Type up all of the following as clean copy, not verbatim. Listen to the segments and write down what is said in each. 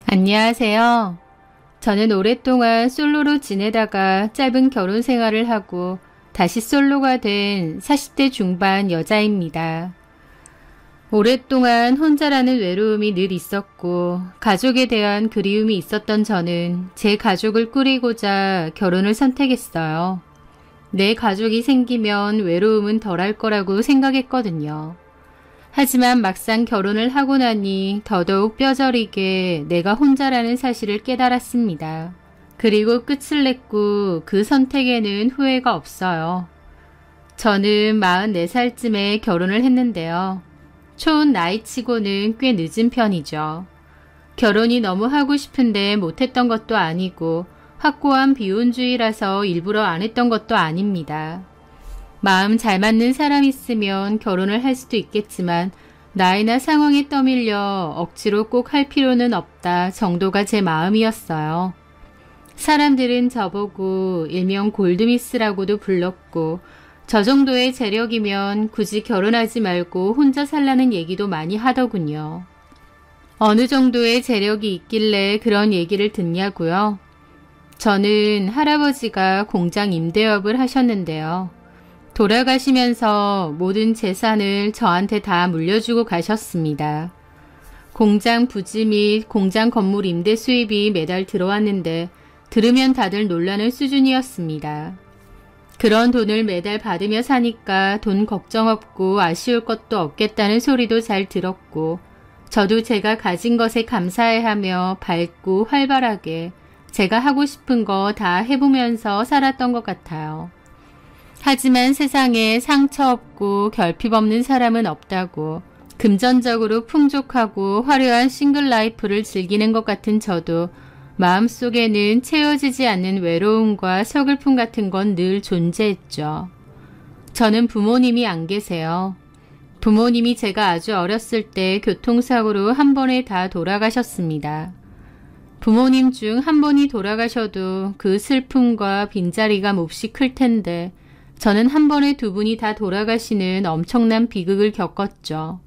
안녕하세요. 저는 오랫동안 솔로로 지내다가 짧은 결혼 생활을 하고 다시 솔로가 된 40대 중반 여자입니다. 오랫동안 혼자라는 외로움이 늘 있었고 가족에 대한 그리움이 있었던 저는 제 가족을 꾸리고자 결혼을 선택했어요. 내 가족이 생기면 외로움은 덜할 거라고 생각했거든요. 하지만 막상 결혼을 하고 나니 더더욱 뼈저리게 내가 혼자라는 사실을 깨달았습니다. 그리고 끝을 냈고 그 선택에는 후회가 없어요. 저는 44살쯤에 결혼을 했는데요. 초혼 나이치고는 꽤 늦은 편이죠. 결혼이 너무 하고 싶은데 못했던 것도 아니고 확고한 비혼주의라서 일부러 안 했던 것도 아닙니다. 마음 잘 맞는 사람 있으면 결혼을 할 수도 있겠지만 나이나 상황에 떠밀려 억지로 꼭 할 필요는 없다 정도가 제 마음이었어요. 사람들은 저보고 일명 골드미스라고도 불렀고 저 정도의 재력이면 굳이 결혼하지 말고 혼자 살라는 얘기도 많이 하더군요. 어느 정도의 재력이 있길래 그런 얘기를 듣냐고요? 저는 할아버지가 공장 임대업을 하셨는데요. 돌아가시면서 모든 재산을 저한테 다 물려주고 가셨습니다. 공장 부지 및 공장 건물 임대 수입이 매달 들어왔는데 들으면 다들 놀라는 수준이었습니다. 그런 돈을 매달 받으며 사니까 돈 걱정 없고 아쉬울 것도 없겠다는 소리도 잘 들었고 저도 제가 가진 것에 감사해하며 밝고 활발하게 제가 하고 싶은 거 다 해보면서 살았던 것 같아요. 하지만 세상에 상처 없고 결핍 없는 사람은 없다고 금전적으로 풍족하고 화려한 싱글 라이프를 즐기는 것 같은 저도 마음속에는 채워지지 않는 외로움과 서글픔 같은 건 늘 존재했죠. 저는 부모님이 안 계세요. 부모님이 제가 아주 어렸을 때 교통사고로 한 번에 다 돌아가셨습니다. 부모님 중 한 분이 돌아가셔도 그 슬픔과 빈자리가 몹시 클 텐데 저는 한 번에 두 분이 다 돌아가시는 엄청난 비극을 겪었죠.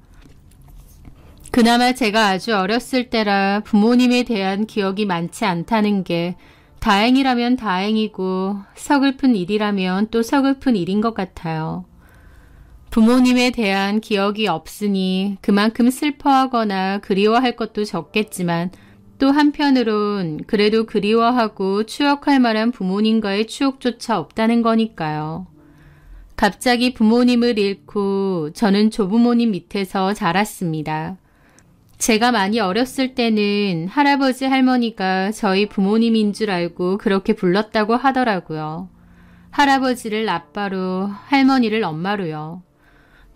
그나마 제가 아주 어렸을 때라 부모님에 대한 기억이 많지 않다는 게 다행이라면 다행이고 서글픈 일이라면 또 서글픈 일인 것 같아요. 부모님에 대한 기억이 없으니 그만큼 슬퍼하거나 그리워할 것도 적겠지만 또 한편으론 그래도 그리워하고 추억할 만한 부모님과의 추억조차 없다는 거니까요. 갑자기 부모님을 잃고 저는 조부모님 밑에서 자랐습니다. 제가 많이 어렸을 때는 할아버지 할머니가 저희 부모님인 줄 알고 그렇게 불렀다고 하더라고요. 할아버지를 아빠로, 할머니를 엄마로요.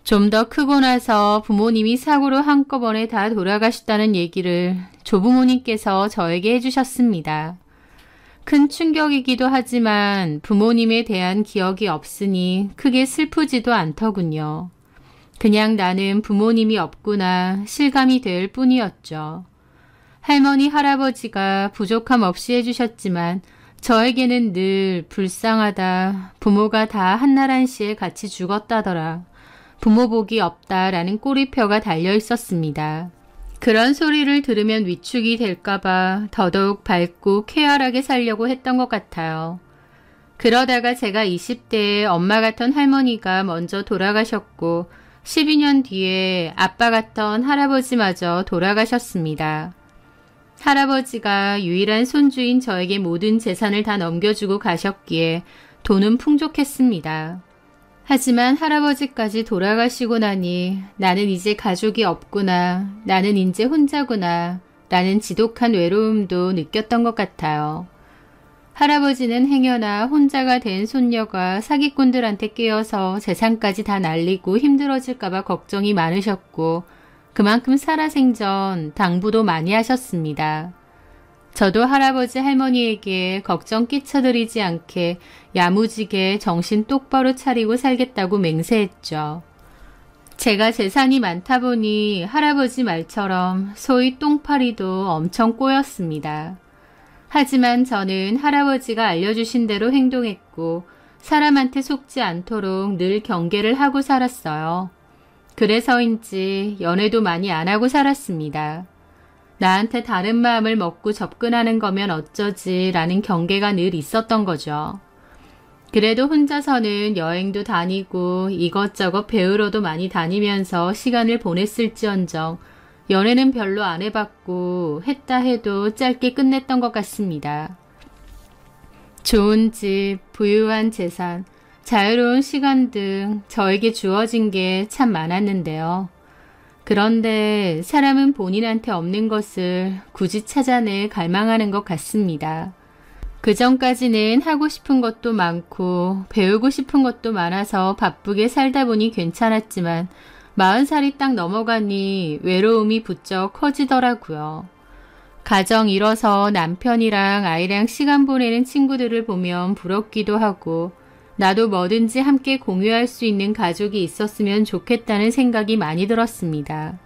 좀 더 크고 나서 부모님이 사고로 한꺼번에 다 돌아가셨다는 얘기를 조부모님께서 저에게 해주셨습니다. 큰 충격이기도 하지만 부모님에 대한 기억이 없으니 크게 슬프지도 않더군요. 그냥 나는 부모님이 없구나 실감이 될 뿐이었죠. 할머니 할아버지가 부족함 없이 해주셨지만 저에게는 늘 불쌍하다, 부모가 다 한날 한시에 같이 죽었다더라, 부모 복이 없다라는 꼬리표가 달려 있었습니다. 그런 소리를 들으면 위축이 될까봐 더더욱 밝고 쾌활하게 살려고 했던 것 같아요. 그러다가 제가 20대에 엄마 같던 할머니가 먼저 돌아가셨고 12년 뒤에 아빠 같던 할아버지마저 돌아가셨습니다. 할아버지가 유일한 손주인 저에게 모든 재산을 다 넘겨주고 가셨기에 돈은 풍족했습니다. 하지만 할아버지까지 돌아가시고 나니 나는 이제 가족이 없구나, 나는 이제 혼자구나 라는 지독한 외로움도 느꼈던 것 같아요. 할아버지는 행여나 혼자가 된 손녀가 사기꾼들한테 끼어서 재산까지 다 날리고 힘들어질까봐 걱정이 많으셨고 그만큼 살아생전 당부도 많이 하셨습니다. 저도 할아버지 할머니에게 걱정 끼쳐드리지 않게 야무지게 정신 똑바로 차리고 살겠다고 맹세했죠. 제가 재산이 많다 보니 할아버지 말처럼 소위 똥파리도 엄청 꼬였습니다. 하지만 저는 할아버지가 알려주신 대로 행동했고 사람한테 속지 않도록 늘 경계를 하고 살았어요. 그래서인지 연애도 많이 안 하고 살았습니다. 나한테 다른 마음을 먹고 접근하는 거면 어쩌지 라는 경계가 늘 있었던 거죠. 그래도 혼자서는 여행도 다니고 이것저것 배우러도 많이 다니면서 시간을 보냈을지언정 연애는 별로 안 해봤고 했다 해도 짧게 끝냈던 것 같습니다. 좋은 집, 부유한 재산, 자유로운 시간 등 저에게 주어진 게 참 많았는데요. 그런데 사람은 본인한테 없는 것을 굳이 찾아내 갈망하는 것 같습니다. 그 전까지는 하고 싶은 것도 많고 배우고 싶은 것도 많아서 바쁘게 살다 보니 괜찮았지만 40살이 딱 넘어가니 외로움이 부쩍 커지더라고요. 가정 이뤄서 남편이랑 아이랑 시간 보내는 친구들을 보면 부럽기도 하고 나도 뭐든지 함께 공유할 수 있는 가족이 있었으면 좋겠다는 생각이 많이 들었습니다.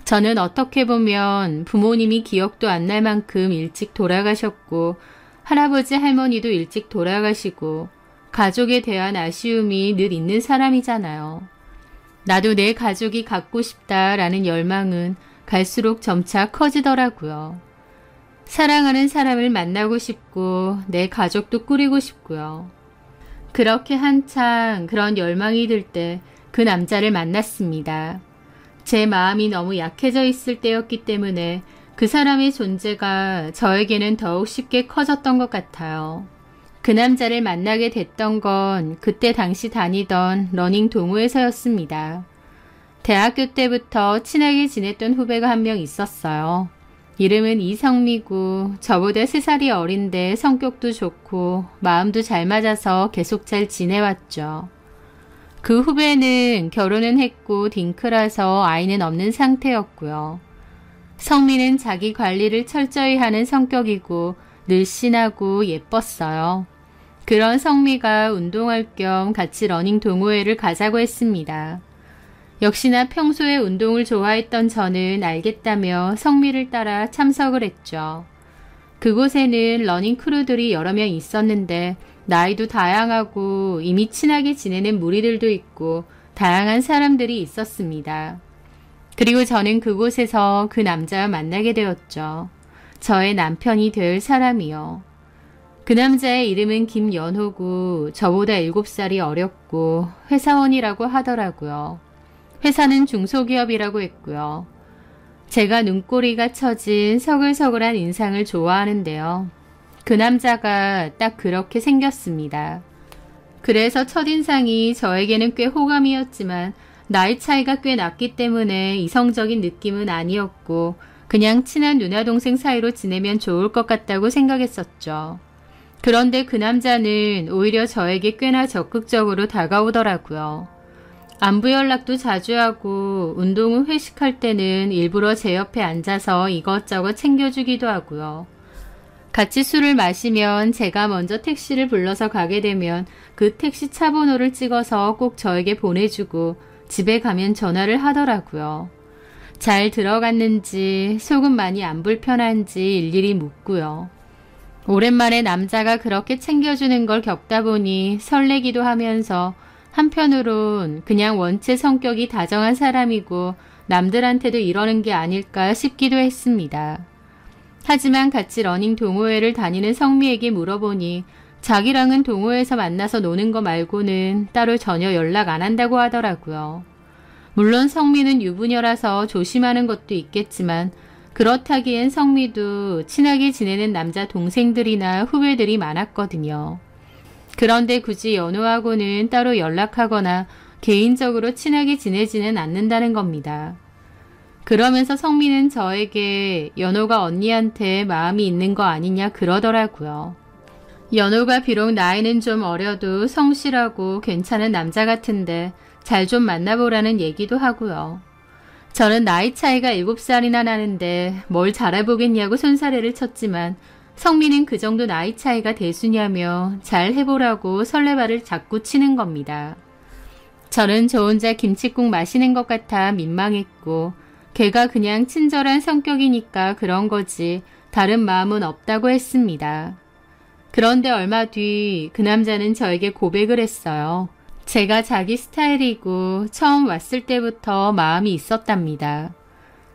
저는 어떻게 보면 부모님이 기억도 안 날 만큼 일찍 돌아가셨고 할아버지 할머니도 일찍 돌아가시고 가족에 대한 아쉬움이 늘 있는 사람이잖아요. 나도 내 가족이 갖고 싶다라는 열망은 갈수록 점차 커지더라고요. 사랑하는 사람을 만나고 싶고 내 가족도 꾸리고 싶고요. 그렇게 한창 그런 열망이 들 때 그 남자를 만났습니다. 제 마음이 너무 약해져 있을 때였기 때문에 그 사람의 존재가 저에게는 더욱 쉽게 커졌던 것 같아요. 그 남자를 만나게 됐던 건 그때 당시 다니던 러닝 동호회에서였습니다. 대학교 때부터 친하게 지냈던 후배가 한 명 있었어요. 이름은 이성미고 저보다 3살이 어린데 성격도 좋고 마음도 잘 맞아서 계속 잘 지내왔죠. 그 후배는 결혼은 했고 딩크라서 아이는 없는 상태였고요. 성미는 자기 관리를 철저히 하는 성격이고 늘씬하고 예뻤어요. 그런 성미가 운동할 겸 같이 러닝 동호회를 가자고 했습니다. 역시나 평소에 운동을 좋아했던 저는 알겠다며 성미를 따라 참석을 했죠. 그곳에는 러닝 크루들이 여러 명 있었는데 나이도 다양하고 이미 친하게 지내는 무리들도 있고 다양한 사람들이 있었습니다. 그리고 저는 그곳에서 그 남자와 만나게 되었죠. 저의 남편이 될 사람이요. 그 남자의 이름은 김연호고 저보다 7살이 어렸고 회사원이라고 하더라고요. 회사는 중소기업이라고 했고요. 제가 눈꼬리가 처진 서글서글한 인상을 좋아하는데요. 그 남자가 딱 그렇게 생겼습니다. 그래서 첫인상이 저에게는 꽤 호감이었지만 나이 차이가 꽤 났기 때문에 이성적인 느낌은 아니었고 그냥 친한 누나동생 사이로 지내면 좋을 것 같다고 생각했었죠. 그런데 그 남자는 오히려 저에게 꽤나 적극적으로 다가오더라고요. 안부 연락도 자주 하고 운동은 회식할 때는 일부러 제 옆에 앉아서 이것저것 챙겨주기도 하고요. 같이 술을 마시면 제가 먼저 택시를 불러서 가게 되면 그 택시 차 번호를 찍어서 꼭 저에게 보내주고 집에 가면 전화를 하더라고요. 잘 들어갔는지 속은 많이 안 불편한지 일일이 묻고요. 오랜만에 남자가 그렇게 챙겨주는 걸 겪다 보니 설레기도 하면서 한편으론 그냥 원체 성격이 다정한 사람이고 남들한테도 이러는 게 아닐까 싶기도 했습니다. 하지만 같이 러닝 동호회를 다니는 성미에게 물어보니 자기랑은 동호회에서 만나서 노는 거 말고는 따로 전혀 연락 안 한다고 하더라고요. 물론 성미는 유부녀라서 조심하는 것도 있겠지만 그렇다기엔 성미도 친하게 지내는 남자 동생들이나 후배들이 많았거든요. 그런데 굳이 연호하고는 따로 연락하거나 개인적으로 친하게 지내지는 않는다는 겁니다. 그러면서 성미는 저에게 연호가 언니한테 마음이 있는 거 아니냐 그러더라고요. 연호가 비록 나이는 좀 어려도 성실하고 괜찮은 남자 같은데 잘 좀 만나보라는 얘기도 하고요. 저는 나이 차이가 7살이나 나는데 뭘 잘해보겠냐고 손사래를 쳤지만 성미는 그 정도 나이 차이가 대수냐며 잘 해보라고 설레발을 자꾸 치는 겁니다. 저는 저 혼자 김칫국 마시는 것 같아 민망했고 걔가 그냥 친절한 성격이니까 그런 거지 다른 마음은 없다고 했습니다. 그런데 얼마 뒤 그 남자는 저에게 고백을 했어요. 제가 자기 스타일이고 처음 왔을 때부터 마음이 있었답니다.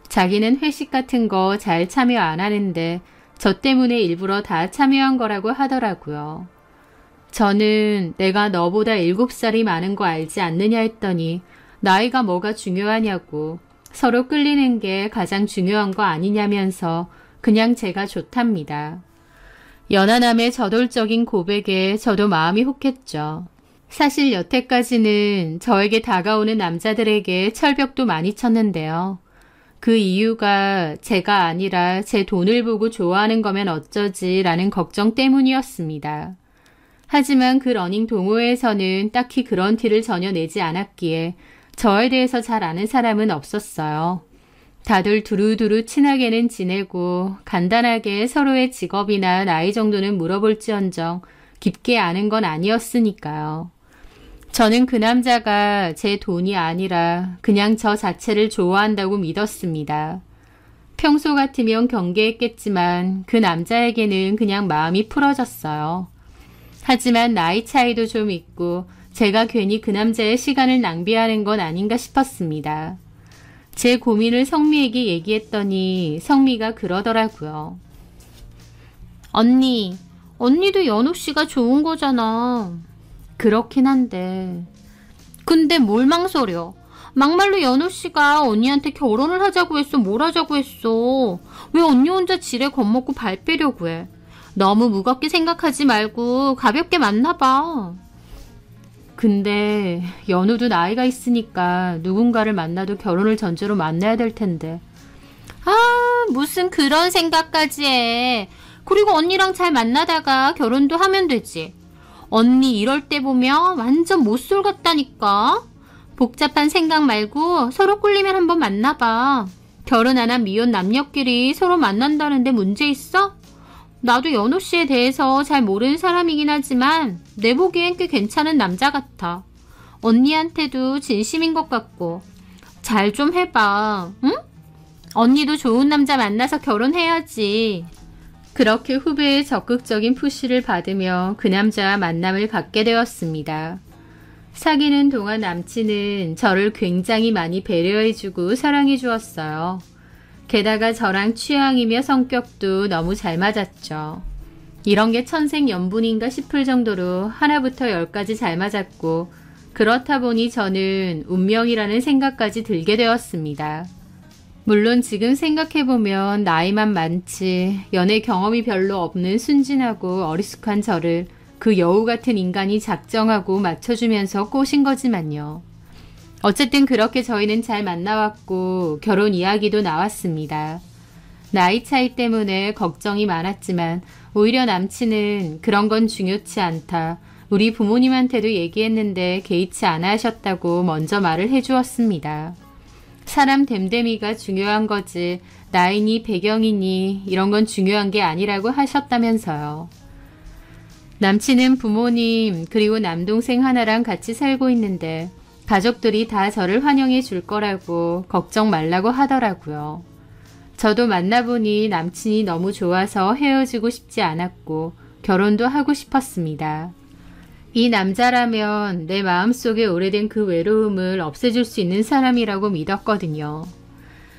자기는 회식 같은 거 잘 참여 안 하는데 저 때문에 일부러 다 참여한 거라고 하더라고요. 저는 내가 너보다 7살이 많은 거 알지 않느냐 했더니 나이가 뭐가 중요하냐고 서로 끌리는 게 가장 중요한 거 아니냐면서 그냥 제가 좋답니다. 연하남의 저돌적인 고백에 저도 마음이 혹했죠. 사실 여태까지는 저에게 다가오는 남자들에게 철벽도 많이 쳤는데요. 그 이유가 제가 아니라 제 돈을 보고 좋아하는 거면 어쩌지 라는 걱정 때문이었습니다. 하지만 그 러닝 동호회에서는 딱히 그런 티를 전혀 내지 않았기에 저에 대해서 잘 아는 사람은 없었어요. 다들 두루두루 친하게는 지내고 간단하게 서로의 직업이나 나이 정도는 물어볼지언정 깊게 아는 건 아니었으니까요. 저는 그 남자가 제 돈이 아니라 그냥 저 자체를 좋아한다고 믿었습니다. 평소 같으면 경계했겠지만 그 남자에게는 그냥 마음이 풀어졌어요. 하지만 나이 차이도 좀 있고 제가 괜히 그 남자의 시간을 낭비하는 건 아닌가 싶었습니다. 제 고민을 성미에게 얘기했더니 성미가 그러더라고요. 언니도 연우 씨가 좋은 거잖아. 그렇긴 한데. 근데 뭘 망설여. 막말로 연우 씨가 언니한테 결혼을 하자고 했어, 뭘 하자고 했어. 왜 언니 혼자 지레 겁먹고 발 빼려고 해. 너무 무겁게 생각하지 말고 가볍게 만나봐. 근데 연우도 나이가 있으니까 누군가를 만나도 결혼을 전제로 만나야 될 텐데. 무슨 그런 생각까지 해. 그리고 언니랑 잘 만나다가 결혼도 하면 되지. 언니 이럴 때 보면 완전 못쏠 같다니까. 복잡한 생각 말고 서로 꿀리면 한번 만나봐. 결혼 안 한 미혼 남녀끼리 서로 만난다는데 문제 있어? 나도 연호 씨에 대해서 잘 모르는 사람이긴 하지만 내 보기엔 꽤 괜찮은 남자 같아. 언니한테도 진심인 것 같고. 잘 좀 해봐, 응? 언니도 좋은 남자 만나서 결혼해야지. 그렇게 후배의 적극적인 푸시를 받으며 그 남자와 만남을 갖게 되었습니다. 사귀는 동안 남친은 저를 굉장히 많이 배려해주고 사랑해 주었어요. 게다가 저랑 취향이며 성격도 너무 잘 맞았죠. 이런 게 천생연분인가 싶을 정도로 하나부터 열까지 잘 맞았고 그렇다 보니 저는 운명이라는 생각까지 들게 되었습니다. 물론 지금 생각해보면 나이만 많지 연애 경험이 별로 없는 순진하고 어리숙한 저를 그 여우 같은 인간이 작정하고 맞춰주면서 꼬신 거지만요. 어쨌든 그렇게 저희는 잘 만나왔고 결혼 이야기도 나왔습니다. 나이 차이 때문에 걱정이 많았지만 오히려 남친은 그런 건 중요치 않다. 우리 부모님한테도 얘기했는데 개의치 않아 하셨다고 먼저 말을 해주었습니다. 사람 됨됨이가 중요한 거지 나이니 배경이니 이런 건 중요한 게 아니라고 하셨다면서요. 남친은 부모님 그리고 남동생 하나랑 같이 살고 있는데 가족들이 다 저를 환영해 줄 거라고 걱정 말라고 하더라고요. 저도 만나보니 남친이 너무 좋아서 헤어지고 싶지 않았고 결혼도 하고 싶었습니다. 이 남자라면 내 마음속에 오래된 그 외로움을 없애줄 수 있는 사람이라고 믿었거든요.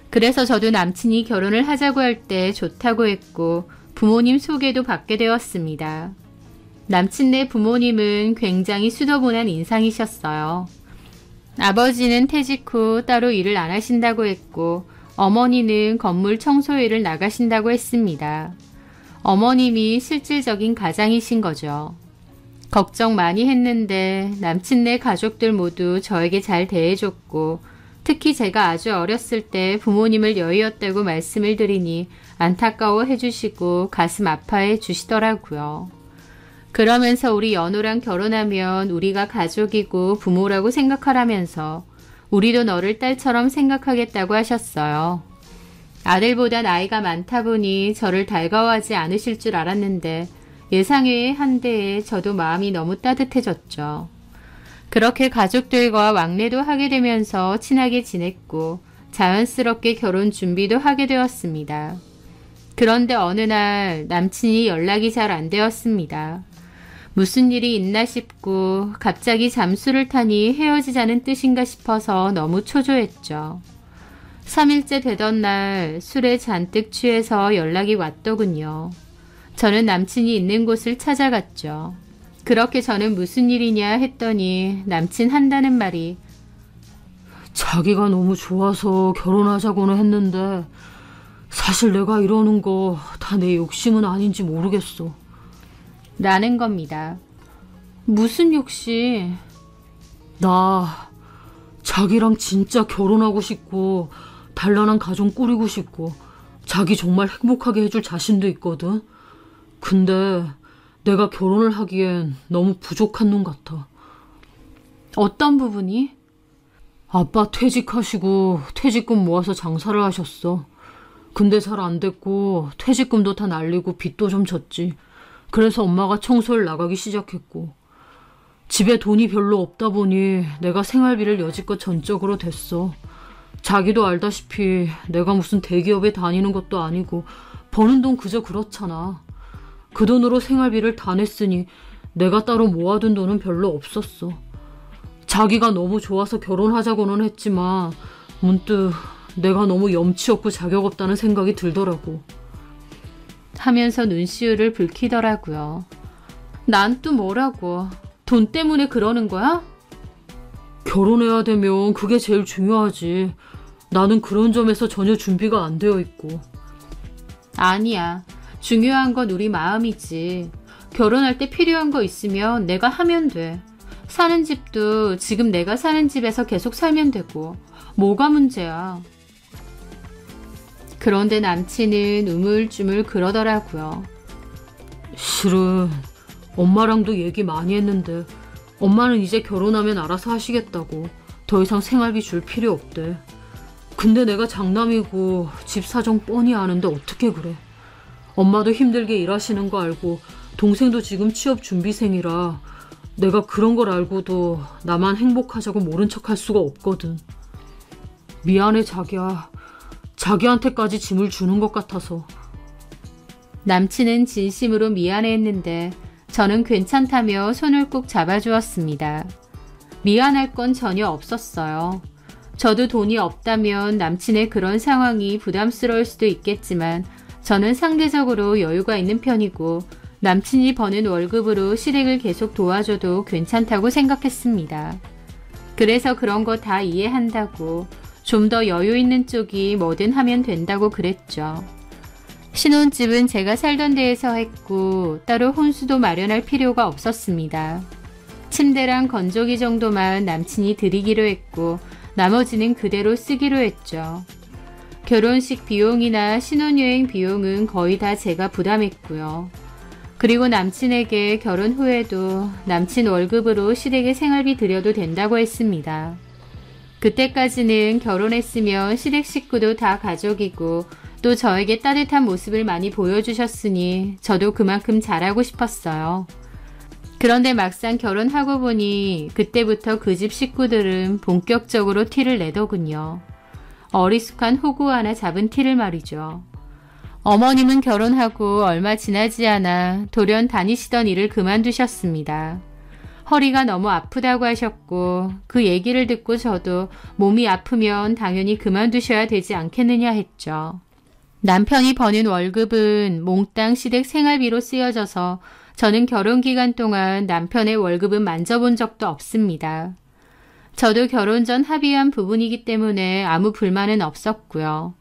그래서 저도 남친이 결혼을 하자고 할 때 좋다고 했고 부모님 소개도 받게 되었습니다. 남친네 부모님은 굉장히 수더분한 인상이셨어요. 아버지는 퇴직 후 따로 일을 안 하신다고 했고 어머니는 건물 청소일을 나가신다고 했습니다. 어머님이 실질적인 가장이신 거죠. 걱정 많이 했는데 남친네 가족들 모두 저에게 잘 대해줬고 특히 제가 아주 어렸을 때 부모님을 여의었다고 말씀을 드리니 안타까워 해주시고 가슴 아파해 주시더라고요. 그러면서 우리 연우랑 결혼하면 우리가 가족이고 부모라고 생각하라면서 우리도 너를 딸처럼 생각하겠다고 하셨어요. 아들보다 나이가 많다 보니 저를 달가워하지 않으실 줄 알았는데 예상외의 한대에 저도 마음이 너무 따뜻해졌죠. 그렇게 가족들과 왕래도 하게 되면서 친하게 지냈고 자연스럽게 결혼 준비도 하게 되었습니다. 그런데 어느 날 남친이 연락이 잘 안 되었습니다. 무슨 일이 있나 싶고 갑자기 잠수를 타니 헤어지자는 뜻인가 싶어서 너무 초조했죠. 3일째 되던 날 술에 잔뜩 취해서 연락이 왔더군요. 저는 남친이 있는 곳을 찾아갔죠. 그렇게 저는 무슨 일이냐 했더니 남친 한다는 말이 자기가 너무 좋아서 결혼하자고는 했는데 사실 내가 이러는 거 다 내 욕심은 아닌지 모르겠어. 라는 겁니다. 무슨 욕심? 나 자기랑 진짜 결혼하고 싶고 단란한 가정 꾸리고 싶고 자기 정말 행복하게 해줄 자신도 있거든. 근데 내가 결혼을 하기엔 너무 부족한 놈 같아. 어떤 부분이? 아빠 퇴직하시고 퇴직금 모아서 장사를 하셨어. 근데 잘 안 됐고 퇴직금도 다 날리고 빚도 좀 졌지. 그래서 엄마가 청소를 나가기 시작했고 집에 돈이 별로 없다 보니 내가 생활비를 여지껏 전적으로 댔어. 자기도 알다시피 내가 무슨 대기업에 다니는 것도 아니고 버는 돈 그저 그렇잖아. 그 돈으로 생활비를 다 냈으니 내가 따로 모아둔 돈은 별로 없었어. 자기가 너무 좋아서 결혼하자고는 했지만 문득 내가 너무 염치 없고 자격 없다는 생각이 들더라고. 하면서 눈시울을 붉히더라고요. 난 또 뭐라고? 돈 때문에 그러는 거야? 결혼해야 되면 그게 제일 중요하지. 나는 그런 점에서 전혀 준비가 안 되어 있고. 아니야. 중요한 건 우리 마음이지. 결혼할 때 필요한 거 있으면 내가 하면 돼. 사는 집도 지금 내가 사는 집에서 계속 살면 되고. 뭐가 문제야? 그런데 남친은 우물쭈물 그러더라고요. 실은 엄마랑도 얘기 많이 했는데 엄마는 이제 결혼하면 알아서 하시겠다고. 더 이상 생활비 줄 필요 없대. 근데 내가 장남이고 집 사정 뻔히 아는데 어떻게 그래. 엄마도 힘들게 일하시는 거 알고 동생도 지금 취업 준비생이라 내가 그런 걸 알고도 나만 행복하자고 모른 척 할 수가 없거든. 미안해 자기야. 자기한테까지 짐을 주는 것 같아서. 남친은 진심으로 미안해했는데 저는 괜찮다며 손을 꼭 잡아주었습니다. 미안할 건 전혀 없었어요. 저도 돈이 없다면 남친의 그런 상황이 부담스러울 수도 있겠지만 저는 상대적으로 여유가 있는 편이고 남친이 버는 월급으로 시댁을 계속 도와줘도 괜찮다고 생각했습니다. 그래서 그런 거 다 이해한다고 좀 더 여유 있는 쪽이 뭐든 하면 된다고 그랬죠. 신혼집은 제가 살던 데에서 했고 따로 혼수도 마련할 필요가 없었습니다. 침대랑 건조기 정도만 남친이 드리기로 했고 나머지는 그대로 쓰기로 했죠. 결혼식 비용이나 신혼여행 비용은 거의 다 제가 부담했고요. 그리고 남친에게 결혼 후에도 남친 월급으로 시댁에 생활비 드려도 된다고 했습니다. 그때까지는 결혼했으면 시댁 식구도 다 가족이고 또 저에게 따뜻한 모습을 많이 보여주셨으니 저도 그만큼 잘하고 싶었어요. 그런데 막상 결혼하고 보니 그때부터 그 집 식구들은 본격적으로 티를 내더군요. 어리숙한 호구 하나 잡은 티를 말이죠. 어머님은 결혼하고 얼마 지나지 않아 돌연 다니시던 일을 그만두셨습니다. 허리가 너무 아프다고 하셨고 그 얘기를 듣고 저도 몸이 아프면 당연히 그만두셔야 되지 않겠느냐 했죠. 남편이 버는 월급은 몽땅 시댁 생활비로 쓰여져서 저는 결혼 기간 동안 남편의 월급은 만져본 적도 없습니다. 저도 결혼 전 합의한 부분이기 때문에 아무 불만은 없었고요.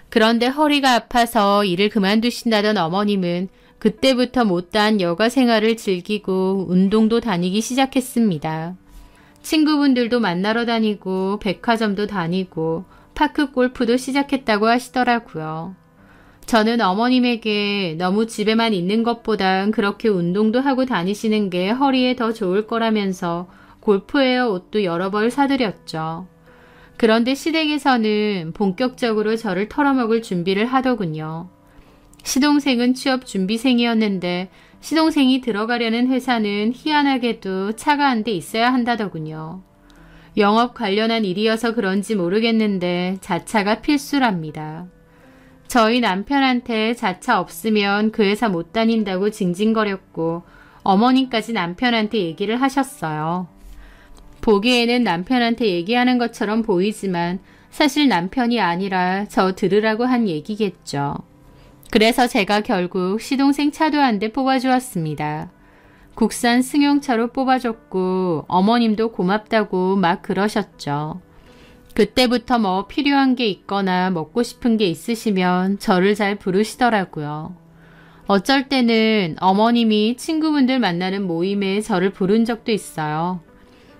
그런데 허리가 아파서 일을 그만두신다던 어머님은 그때부터 못다한 여가 생활을 즐기고 운동도 다니기 시작했습니다. 친구분들도 만나러 다니고 백화점도 다니고 파크 골프도 시작했다고 하시더라고요. 저는 어머님에게 너무 집에만 있는 것보단 그렇게 운동도 하고 다니시는 게 허리에 더 좋을 거라면서 골프웨어 옷도 여러 벌 사드렸죠. 그런데 시댁에서는 본격적으로 저를 털어먹을 준비를 하더군요. 시동생은 취업 준비생이었는데 시동생이 들어가려는 회사는 희한하게도 차가 한 대 있어야 한다더군요. 영업 관련한 일이어서 그런지 모르겠는데 자차가 필수랍니다. 저희 남편한테 자차 없으면 그 회사 못 다닌다고 징징거렸고 어머님까지 남편한테 얘기를 하셨어요. 보기에는 남편한테 얘기하는 것처럼 보이지만 사실 남편이 아니라 저 들으라고 한 얘기겠죠. 그래서 제가 결국 시동생 차도 한 대 뽑아주었습니다. 국산 승용차로 뽑아줬고 어머님도 고맙다고 막 그러셨죠. 그때부터 뭐 필요한 게 있거나 먹고 싶은 게 있으시면 저를 잘 부르시더라고요. 어쩔 때는 어머님이 친구분들 만나는 모임에 저를 부른 적도 있어요.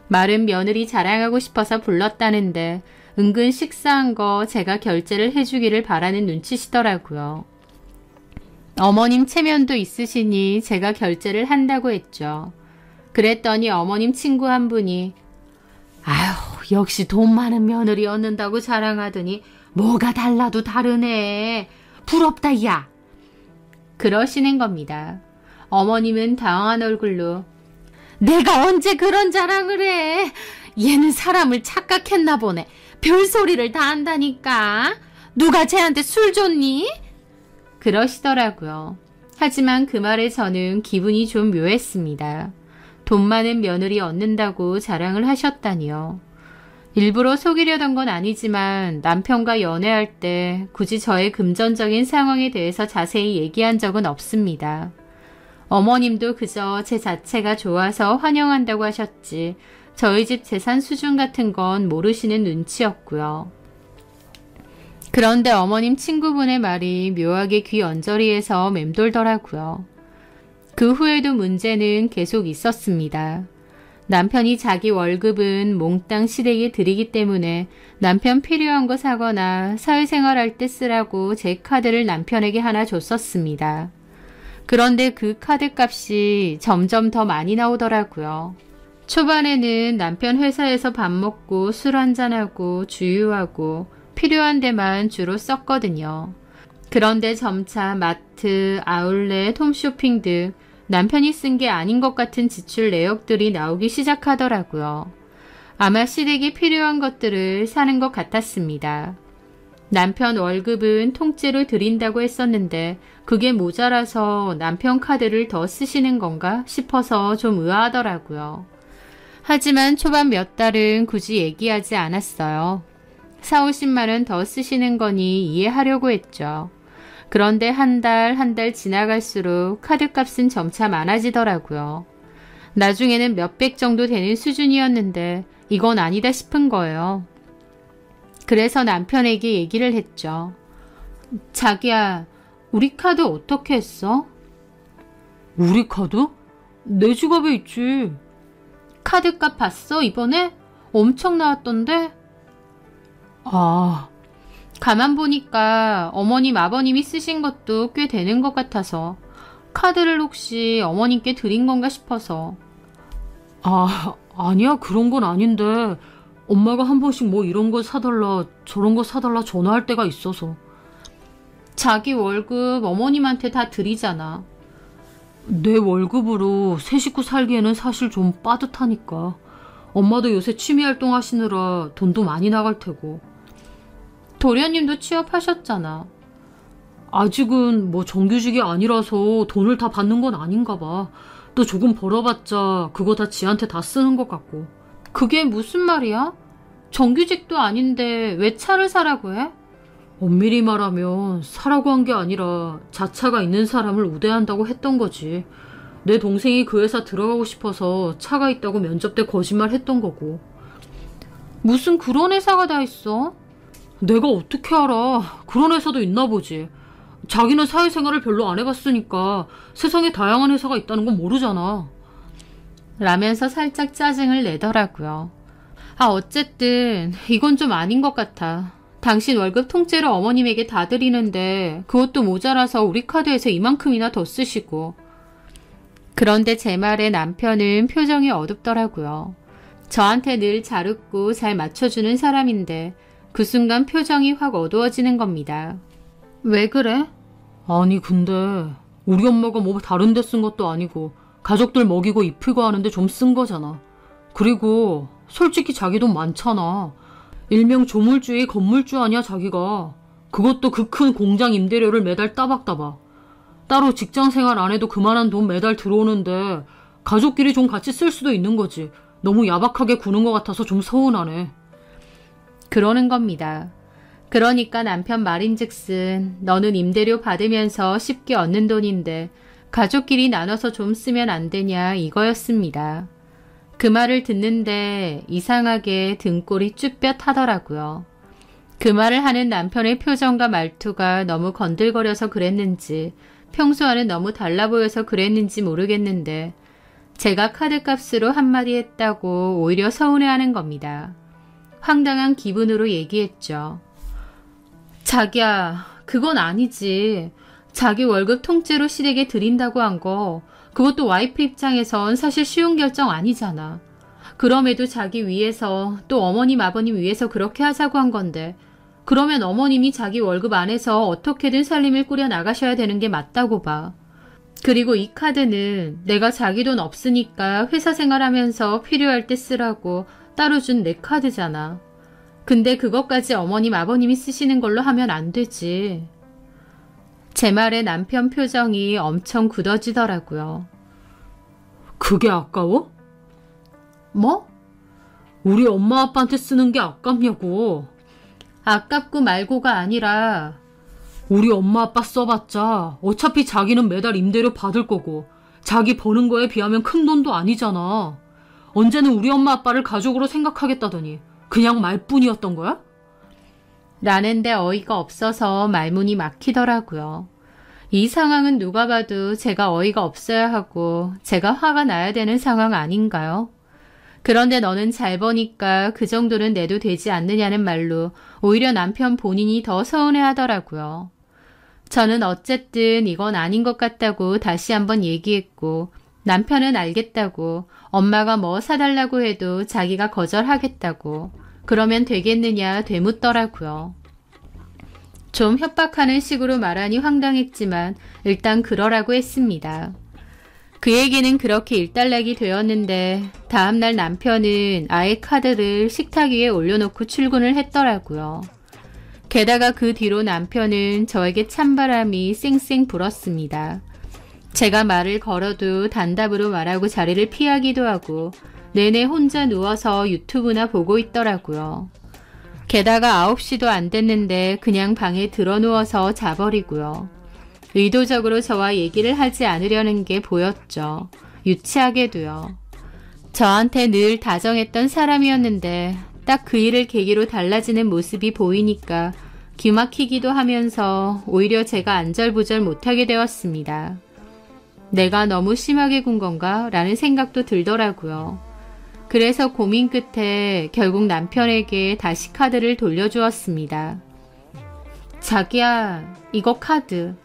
말은 며느리 자랑하고 싶어서 불렀다는데 은근 식사한 거 제가 결제를 해주기를 바라는 눈치시더라고요. 어머님 체면도 있으시니 제가 결제를 한다고 했죠. 그랬더니 어머님 친구 한 분이 아휴 역시 돈 많은 며느리 얻는다고 자랑하더니 뭐가 달라도 다르네. 부럽다 야. 그러시는 겁니다. 어머님은 당황한 얼굴로 내가 언제 그런 자랑을 해. 얘는 사람을 착각했나 보네. 별소리를 다 한다니까. 누가 쟤한테 술 줬니? 그러시더라고요. 하지만 그 말에 저는 기분이 좀 묘했습니다. 돈 많은 며느리 얻는다고 자랑을 하셨다니요. 일부러 속이려던 건 아니지만 남편과 연애할 때 굳이 저의 금전적인 상황에 대해서 자세히 얘기한 적은 없습니다. 어머님도 그저 제 자체가 좋아서 환영한다고 하셨지 저희 집 재산 수준 같은 건 모르시는 눈치였고요. 그런데 어머님 친구분의 말이 묘하게 귀 언저리에서 맴돌더라고요. 그 후에도 문제는 계속 있었습니다. 남편이 자기 월급은 몽땅 시댁에 드리기 때문에 남편 필요한 거 사거나 사회생활할 때 쓰라고 제 카드를 남편에게 하나 줬었습니다. 그런데 그 카드 값이 점점 더 많이 나오더라고요. 초반에는 남편 회사에서 밥 먹고 술 한잔하고 주유하고 필요한 데만 주로 썼거든요. 그런데 점차 마트, 아울렛, 홈쇼핑 등 남편이 쓴 게 아닌 것 같은 지출 내역들이 나오기 시작하더라고요. 아마 시댁이 필요한 것들을 사는 것 같았습니다. 남편 월급은 통째로 드린다고 했었는데 그게 모자라서 남편 카드를 더 쓰시는 건가 싶어서 좀 의아하더라고요. 하지만 초반 몇 달은 굳이 얘기하지 않았어요. 4, 50만 원 더 쓰시는 거니 이해하려고 했죠. 그런데 한 달 지나갈수록 카드값은 점차 많아지더라고요. 나중에는 몇백 정도 되는 수준이었는데 이건 아니다 싶은 거예요. 그래서 남편에게 얘기를 했죠. 자기야, 우리 카드 어떻게 했어? 우리 카드? 내 지갑에 있지. 카드값 봤어 이번에? 엄청 나왔던데? 아, 가만 보니까 어머님 아버님이 쓰신 것도 꽤 되는 것 같아서 카드를 혹시 어머님께 드린 건가 싶어서. 아니야 그런 건 아닌데 엄마가 한 번씩 뭐 이런 거 사달라 저런 거 사달라 전화할 때가 있어서. 자기 월급 어머님한테 다 드리잖아. 내 월급으로 세 식구 살기에는 사실 좀 빠듯하니까. 엄마도 요새 취미활동 하시느라 돈도 많이 나갈 테고. 도련님도 취업하셨잖아. 아직은 뭐 정규직이 아니라서 돈을 다 받는 건 아닌가 봐. 또 조금 벌어봤자 그거 다 지한테 다 쓰는 것 같고. 그게 무슨 말이야? 정규직도 아닌데 왜 차를 사라고 해? 엄밀히 말하면 사라고 한 게 아니라 자차가 있는 사람을 우대한다고 했던 거지. 내 동생이 그 회사 들어가고 싶어서 차가 있다고 면접 때 거짓말 했던 거고. 무슨 그런 회사가 다 있어? 내가 어떻게 알아. 그런 회사도 있나 보지. 자기는 사회생활을 별로 안 해봤으니까 세상에 다양한 회사가 있다는 건 모르잖아. 라면서 살짝 짜증을 내더라고요. 어쨌든 이건 좀 아닌 것 같아. 당신 월급 통째로 어머님에게 다 드리는데 그것도 모자라서 우리 카드에서 이만큼이나 더 쓰시고. 그런데 제 말에 남편은 표정이 어둡더라고요. 저한테 늘 잘 웃고 잘 맞춰주는 사람인데 그 순간 표정이 확 어두워지는 겁니다. 왜 그래? 아니 근데 우리 엄마가 뭐 다른 데 쓴 것도 아니고 가족들 먹이고 입히고 하는데 좀 쓴 거잖아. 그리고 솔직히 자기 돈 많잖아. 일명 조물주의 건물주 아니야 자기가. 그것도 그 큰 공장 임대료를 매달 따박따박. 따로 직장생활 안 해도 그만한 돈 매달 들어오는데 가족끼리 좀 같이 쓸 수도 있는 거지. 너무 야박하게 구는 것 같아서 좀 서운하네. 그러는 겁니다. 그러니까 남편 말인즉슨 너는 임대료 받으면서 쉽게 얻는 돈인데 가족끼리 나눠서 좀 쓰면 안 되냐 이거였습니다. 그 말을 듣는데 이상하게 등골이 쭈뼛하더라고요. 그 말을 하는 남편의 표정과 말투가 너무 건들거려서 그랬는지 평소와는 너무 달라 보여서 그랬는지 모르겠는데 제가 카드값으로 한마디 했다고 오히려 서운해하는 겁니다. 황당한 기분으로 얘기했죠. 자기야, 그건 아니지. 자기 월급 통째로 시댁에 드린다고 한 거 그것도 와이프 입장에선 사실 쉬운 결정 아니잖아. 그럼에도 자기 위해서 또 어머님 아버님 위해서 그렇게 하자고 한 건데 그러면 어머님이 자기 월급 안에서 어떻게든 살림을 꾸려 나가셔야 되는 게 맞다고 봐. 그리고 이 카드는 내가 자기 돈 없으니까 회사 생활하면서 필요할 때 쓰라고 따로 준 내 카드잖아. 근데 그것까지 어머님 아버님이 쓰시는 걸로 하면 안 되지. 제 말에 남편 표정이 엄청 굳어지더라고요. 그게 아까워? 뭐? 우리 엄마 아빠한테 쓰는 게 아깝냐고. 아깝고 말고가 아니라 우리 엄마 아빠 써봤자 어차피 자기는 매달 임대료 받을 거고 자기 버는 거에 비하면 큰 돈도 아니잖아. 언제는 우리 엄마 아빠를 가족으로 생각하겠다더니 그냥 말뿐이었던 거야? 라는데 어이가 없어서 말문이 막히더라고요. 이 상황은 누가 봐도 제가 어이가 없어야 하고 제가 화가 나야 되는 상황 아닌가요? 그런데 너는 잘 버니까 그 정도는 내도 되지 않느냐는 말로 오히려 남편 본인이 더 서운해하더라고요. 저는 어쨌든 이건 아닌 것 같다고 다시 한번 얘기했고 남편은 알겠다고 엄마가 뭐 사달라고 해도 자기가 거절하겠다고 그러면 되겠느냐 되묻더라고요. 좀 협박하는 식으로 말하니 황당했지만 일단 그러라고 했습니다. 그에게는 그렇게 일단락이 되었는데 다음날 남편은 아예 카드를 식탁 위에 올려놓고 출근을 했더라고요. 게다가 그 뒤로 남편은 저에게 찬바람이 쌩쌩 불었습니다. 제가 말을 걸어도 단답으로 말하고 자리를 피하기도 하고 내내 혼자 누워서 유튜브나 보고 있더라고요. 게다가 9시도 안 됐는데 그냥 방에 들어누워서 자버리고요. 의도적으로 저와 얘기를 하지 않으려는 게 보였죠. 유치하게도요. 저한테 늘 다정했던 사람이었는데 딱 그 일을 계기로 달라지는 모습이 보이니까 기막히기도 하면서 오히려 제가 안절부절 못하게 되었습니다. 내가 너무 심하게 군 건가? 라는 생각도 들더라고요. 그래서 고민 끝에 결국 남편에게 다시 카드를 돌려주었습니다. 자기야, 이거 카드.